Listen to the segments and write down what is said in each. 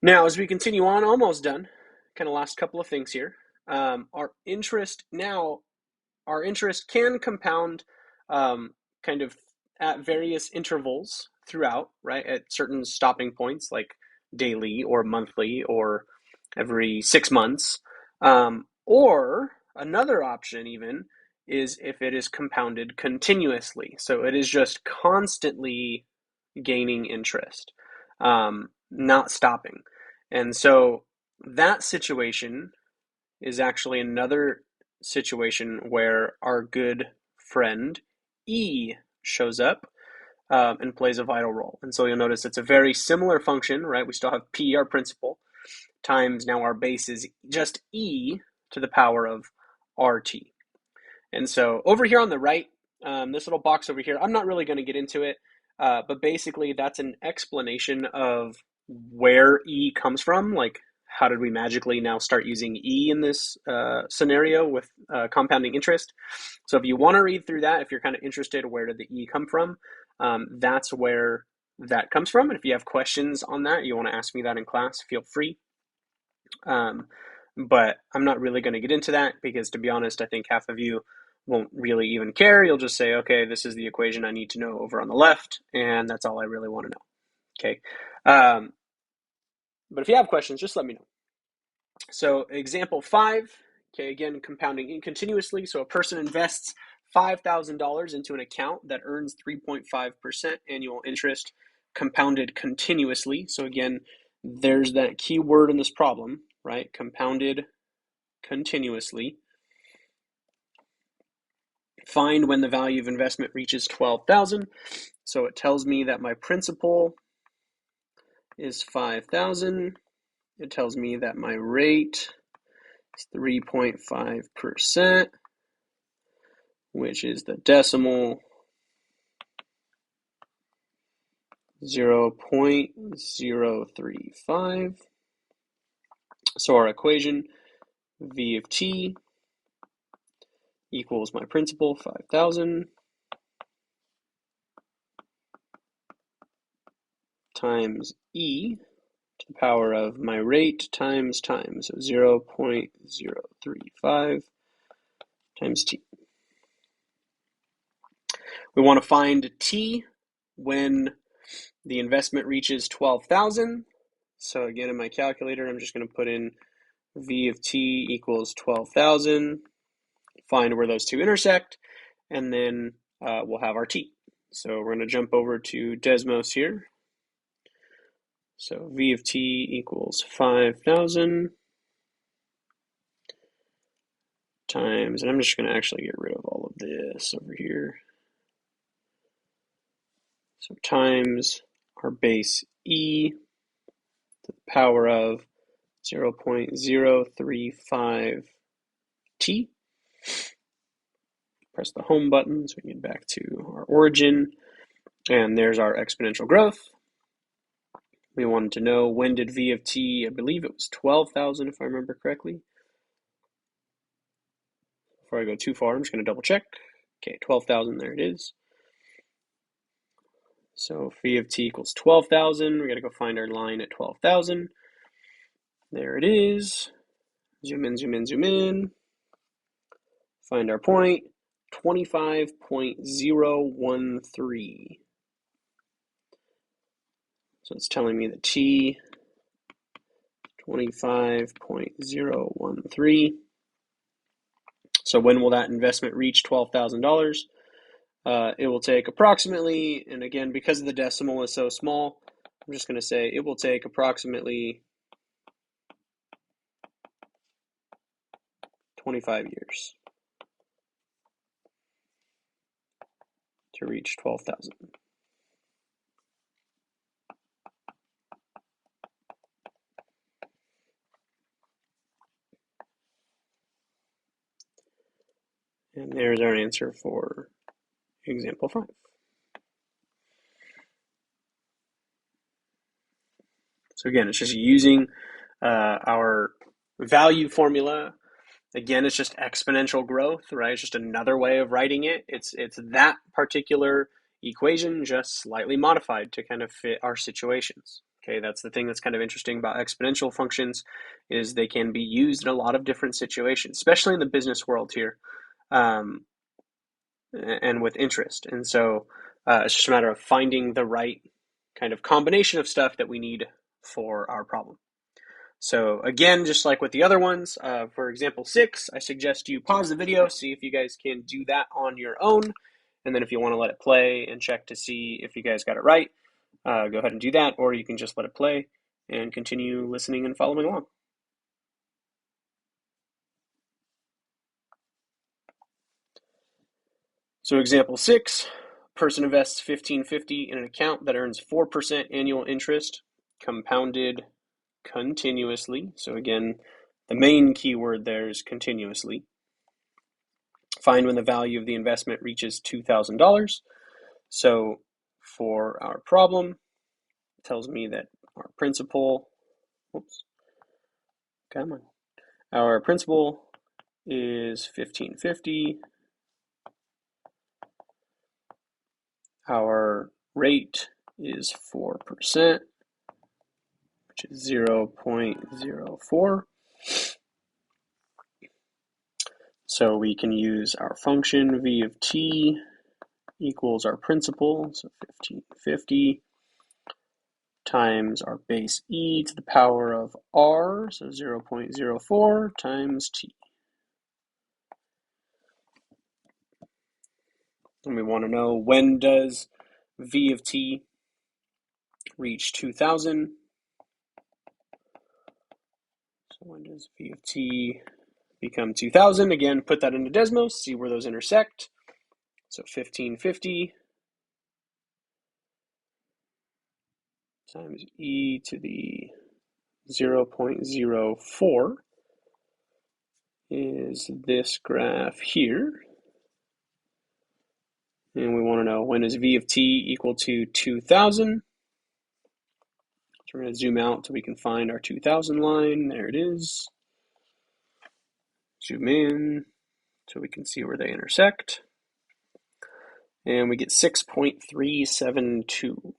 Now, as we continue on, almost done, kind of last couple of things here. Our interest now, our interest can compound kind of at various intervals throughout, right? At certain stopping points, like daily or monthly or every 6 months. Or another option, even, is if it is compounded continuously. So it is just constantly gaining interest, not stopping. And so that situation is actually another situation where our good friend E shows up and plays a vital role. And so you'll notice it's a very similar function, right? We still have P, our principal, times now our base is just E to the power of RT. And so over here on the right, this little box over here, I'm not really going to get into it, but basically that's an explanation of where E comes from. Like, how did we magically now start using E in this scenario with compounding interest? So if you want to read through that, if you're kind of interested, where did the E come from? That's where that comes from. And if you have questions on that, you want to ask me that in class, feel free. But I'm not really going to get into that because, to be honest, I think half of you won't really even care. You'll just say, okay, this is the equation I need to know over on the left, and that's all I really want to know. Okay. But if you have questions, just let me know. So example 5, okay, again, compounding continuously. So a person invests $5,000 into an account that earns 3.5% annual interest compounded continuously. So again, there's that key word in this problem, right? Compounded continuously. Find when the value of investment reaches 12,000. So it tells me that my principal is 5,000. It tells me that my rate is 3.5%, which is the decimal 0.035. So our equation, V of t equals my principal, 5,000, times E to the power of my rate times time. So 0.035 times t. We want to find t when the investment reaches 12,000. So again, in my calculator, I'm just going to put in V of t equals 12,000, find where those two intersect, and then we'll have our t. So we're going to jump over to Desmos here. So V of t equals 5,000 times, and I'm just going to actually get rid of all of this over here. So times our base E to the power of 0.035 t. Press the home button so we can get back to our origin. And there's our exponential growth. We wanted to know when did V of t, I believe it was 12,000 if I remember correctly. Before I go too far, I'm just going to double check. Okay, 12,000, there it is. So V of t equals 12,000. We got to go find our line at 12,000. There it is. Zoom in, zoom in, zoom in. Find our point, 25.013. So it's telling me that t, 25.013. So when will that investment reach $12,000? It will take approximately, and again, because the decimal is so small, I'm just going to say it will take approximately 25 years to reach 12,000. And there's our answer for example 5. So again, it's just using our value formula. Again, it's just exponential growth, right? It's just another way of writing it. It's that particular equation, just slightly modified to kind of fit our situations. Okay, that's the thing that's kind of interesting about exponential functions is they can be used in a lot of different situations, especially in the business world here, um, and with interest. And so it's just a matter of finding the right kind of combination of stuff that we need for our problem. So again, just like with the other ones, for example 6, I suggest you pause the video, see if you guys can do that on your own. And then if you want to let it play and check to see if you guys got it right, go ahead and do that, or you can just let it play and continue listening and following along. So example 6, person invests $15.50 in an account that earns 4% annual interest, compounded continuously. So again, the main keyword there is continuously. Find when the value of the investment reaches $2,000. So for our problem, it tells me that our principal, our principal is $15.50. Our rate is 4%, which is 0.04. So we can use our function v of t equals our principal, so 1550, times our base e to the power of r, so 0.04 times t. And we want to know, when does v of t reach 2000? So when does v of t become 2000? Again, put that into Desmos, see where those intersect. So 1550 times e to the 0.04 is this graph here. And we want to know, when is v of t equal to 2000? So we're going to zoom out so we can find our 2000 line. There it is. Zoom in so we can see where they intersect. And we get 6.372.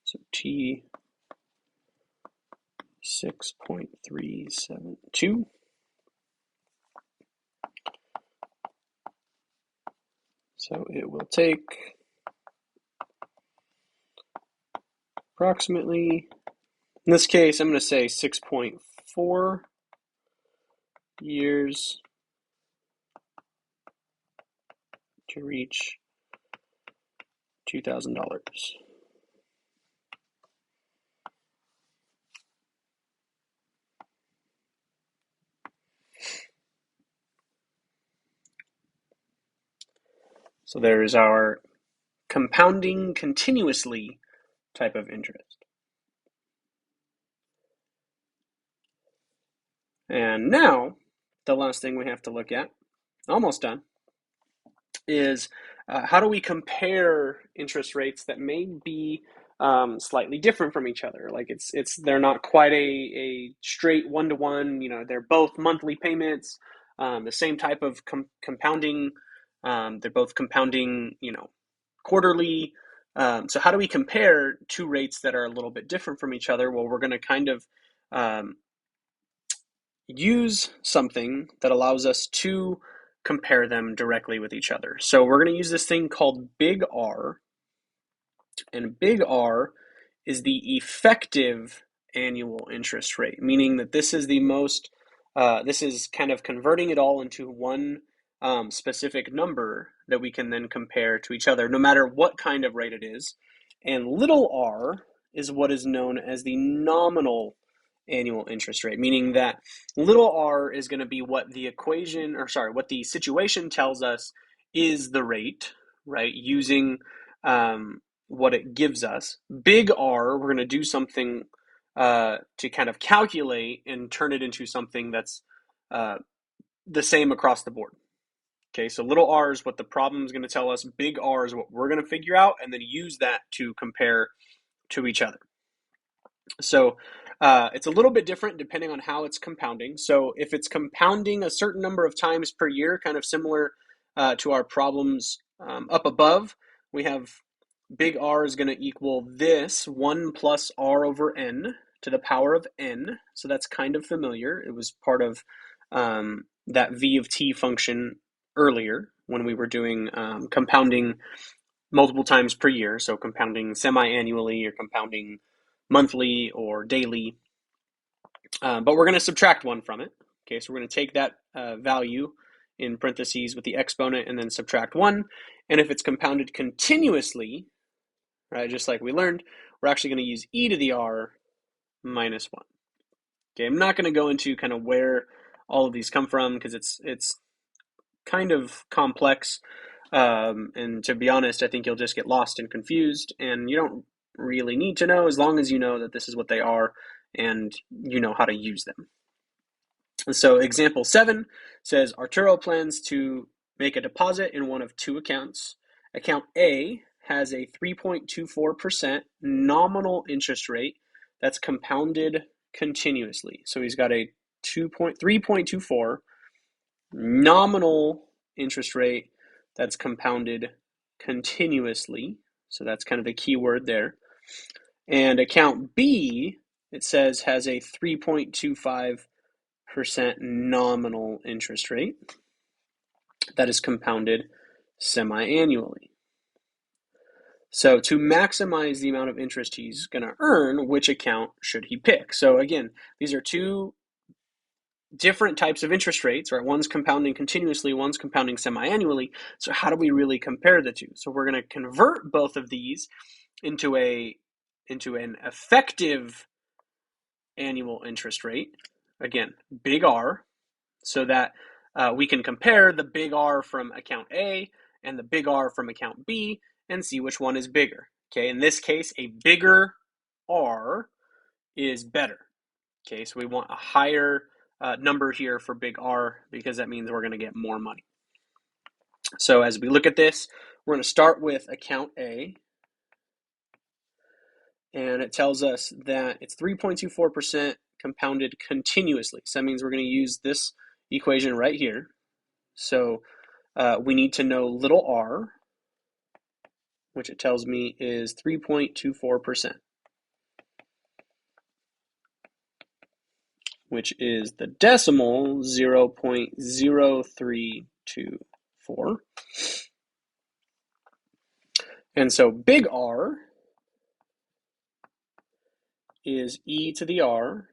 So t 6.372. So it will take approximately, in this case, I'm going to say 6.4 years to reach $2,000. So there is our compounding continuously type of interest. And now, the last thing we have to look at, almost done, is how do we compare interest rates that may be slightly different from each other? Like they're not quite a straight one-to-one. They're both monthly payments, the same type of compounding. They're both compounding, quarterly. So how do we compare two rates that are a little bit different from each other? Well, we're going to kind of use something that allows us to compare them directly with each other. So we're going to use this thing called big R, and big R is the effective annual interest rate, meaning that this is the most, this is kind of converting it all into one specific number that we can then compare to each other, no matter what kind of rate it is. And little r is what is known as the nominal annual interest rate, meaning that little r is going to be what the equation, or sorry, what the situation tells us is the rate, right? Using what it gives us. Big R, we're going to do something to kind of calculate and turn it into something that's the same across the board. Okay, so little r is what the problem is going to tell us. Big R is what we're going to figure out and then use that to compare to each other. So it's a little bit different depending on how it's compounding. So if it's compounding a certain number of times per year, kind of similar to our problems Up above, we have big R is going to equal this 1 plus R over N to the power of N. So that's kind of familiar. It was part of that V of T function earlier when we were doing compounding multiple times per year. So compounding semi-annually or compounding monthly or daily. But we're going to subtract 1 from it. Okay, so we're going to take that value in parentheses with the exponent and then subtract 1. And if it's compounded continuously, right, just like we learned, we're actually going to use e to the r minus 1. Okay, I'm not going to go into kind of where all of these come from because it's kind of complex. And to be honest, I think you'll just get lost and confused, and you don't really need to know as long as you know that this is what they are and you know how to use them. So example 7 says Arturo plans to make a deposit in one of 2 accounts. Account A has a 3.24% nominal interest rate that's compounded continuously. So he's got a 3.24 nominal interest rate that's compounded continuously. So that's kind of the key word there. And account B, it says, has a 3.25% nominal interest rate that is compounded semi-annually. So to maximize the amount of interest he's going to earn, which account should he pick? So again, these are 2 different types of interest rates, right? One's compounding continuously, one's compounding semi-annually. So how do we really compare the 2? So we're going to convert both of these into an effective annual interest rate. Again, big R, so that we can compare the big R from account A and the big R from account B and see which one is bigger. Okay, in this case, a bigger R is better. Okay, so we want a higher number here for big R because that means we're going to get more money. So as we look at this, we're going to start with account A, and it tells us that it's 3.24% compounded continuously. So that means we're going to use this equation right here. So we need to know little r, which it tells me is 3.24%, which is the decimal 0.0324. And so big R is e to the r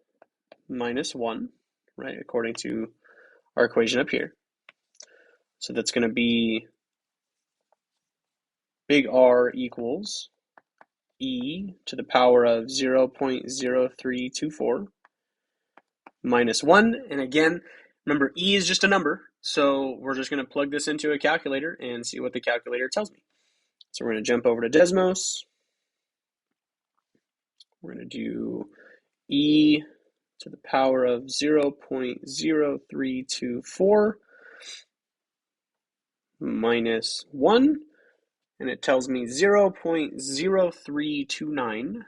minus 1, right, according to our equation up here. So that's going to be big R equals e to the power of 0.0324 minus 1. And again, remember, e is just a number, so we're just going to plug this into a calculator and see what the calculator tells me. So we're going to jump over to Desmos. We're going to do e to the power of 0.0324 minus 1, and it tells me 0.0329.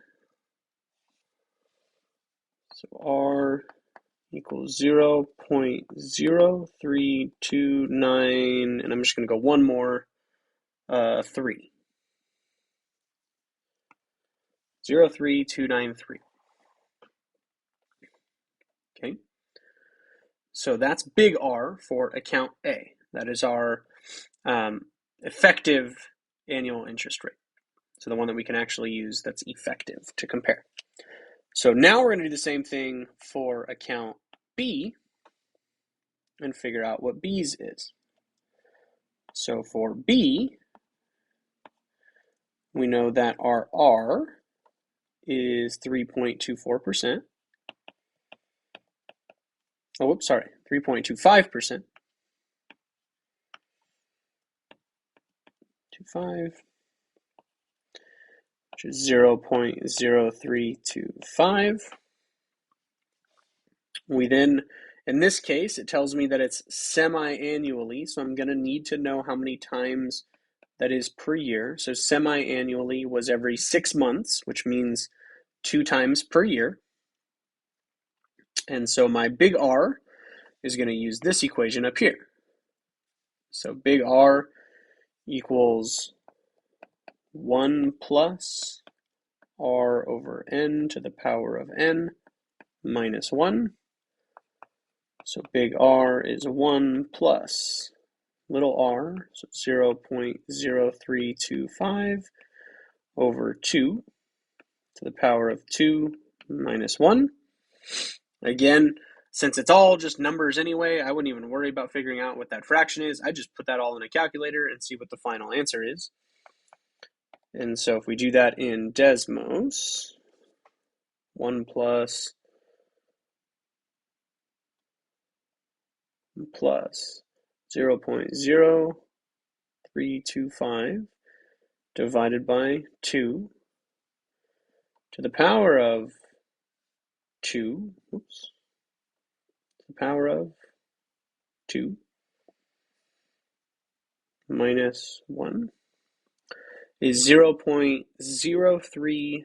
So R equals 0.0329, and I'm just going to go one more, 3. 0.3293. Okay, so that's big R for account A. That is our effective annual interest rate. So the one that we can actually use that's effective to compare. So now we're going to do the same thing for account B and figure out what B's is. So for B, we know that our R is 3.24%. Oh, whoops, sorry, 3.25%. 25, which is 0.0325. We then, in this case, it tells me that it's semi-annually, so I'm going to need to know how many times that is per year. So semi-annually was every 6 months, which means 2 times per year. And so my big R is going to use this equation up here. So big R equals 1 plus r over n to the power of n minus 1. So big R is 1 plus little r, so 0.0325 over 2 to the power of 2 minus 1. Again, since it's all just numbers anyway, I wouldn't even worry about figuring out what that fraction is. I just put that all in a calculator and see what the final answer is. And so if we do that in Desmos, 1 plus 0.0325 divided by 2 to the power of 2, to the power of 2 minus 1 is 0.03276.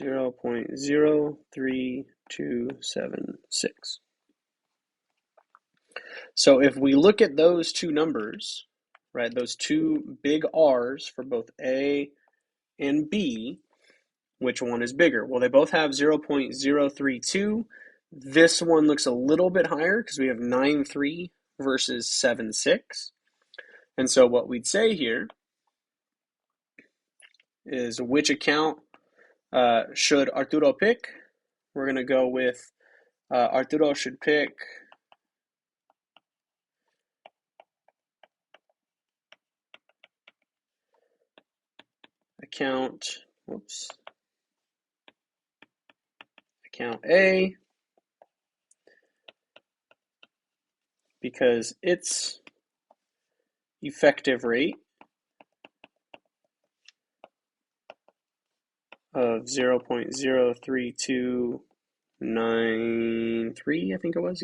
0.03276. So if we look at those two numbers, right, those two big R's for both A and B, which one is bigger? Well, they both have 0.032. This one looks a little bit higher because we have 9.3 versus 7.6. And so what we'd say here is which account should Arturo pick? We're going to go with Arturo should pick account A because its effective rate of 0.03293, I think it was,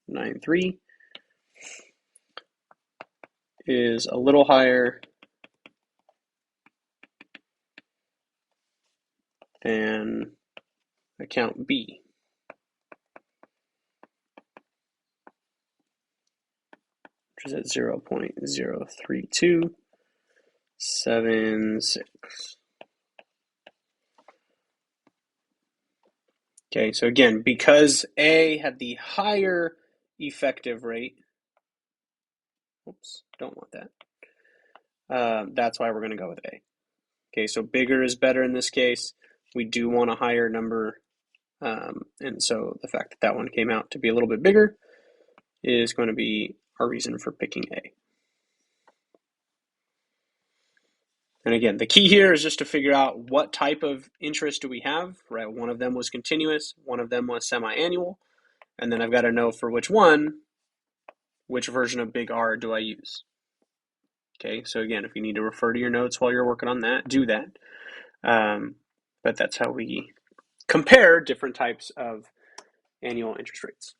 93, is a little higher than account B, which is at 0.03276. Okay, so again, because A had the higher effective rate, don't want that. That's why we're going to go with A. Okay, so bigger is better in this case. We do want a higher number, and so the fact that that one came out to be a little bit bigger is going to be our reason for picking A. And again, the key here is just to figure out what type of interest do we have, right? One of them was continuous, one of them was semi-annual, and then I've got to know for which one, which version of big R do I use? Okay, so again, if you need to refer to your notes while you're working on that, do that. But that's how we compare different types of annual interest rates.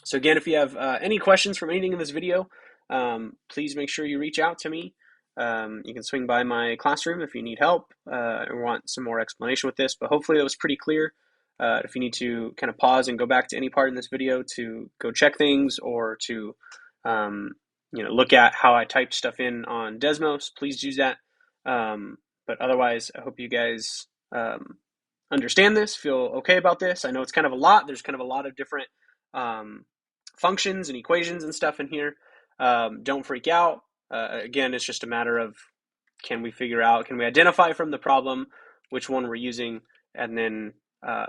So again, if you have any questions from anything in this video, please make sure you reach out to me. You can swing by my classroom if you need help or want some more explanation with this, but hopefully that was pretty clear. If you need to kind of pause and go back to any part in this video to go check things or to look at how I typed stuff in on Desmos, please use that. But otherwise, I hope you guys understand this, feel okay about this. I know it's kind of a lot. There's kind of a lot of different functions and equations and stuff in here. Don't freak out. Again, it's just a matter of can we identify from the problem which one we're using, and then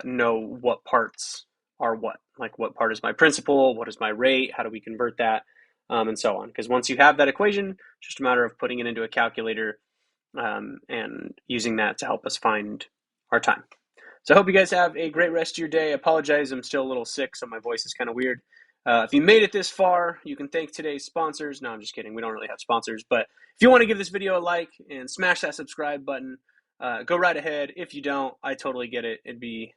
know what parts are what. Like what part is my principal, what is my rate, how do we convert that, and so on. Because once you have that equation, it's just a matter of putting it into a calculator and using that to help us find our time. So I hope you guys have a great rest of your day. I apologize, I'm still a little sick, so my voice is kind of weird. If you made it this far, you can thank today's sponsors. No, I'm just kidding. We don't really have sponsors. But if you want to give this video a like and smash that subscribe button, go right ahead. If you don't, I totally get it. It'd be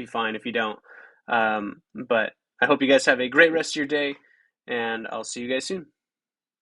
fine if you don't. But I hope you guys have a great rest of your day, and I'll see you guys soon.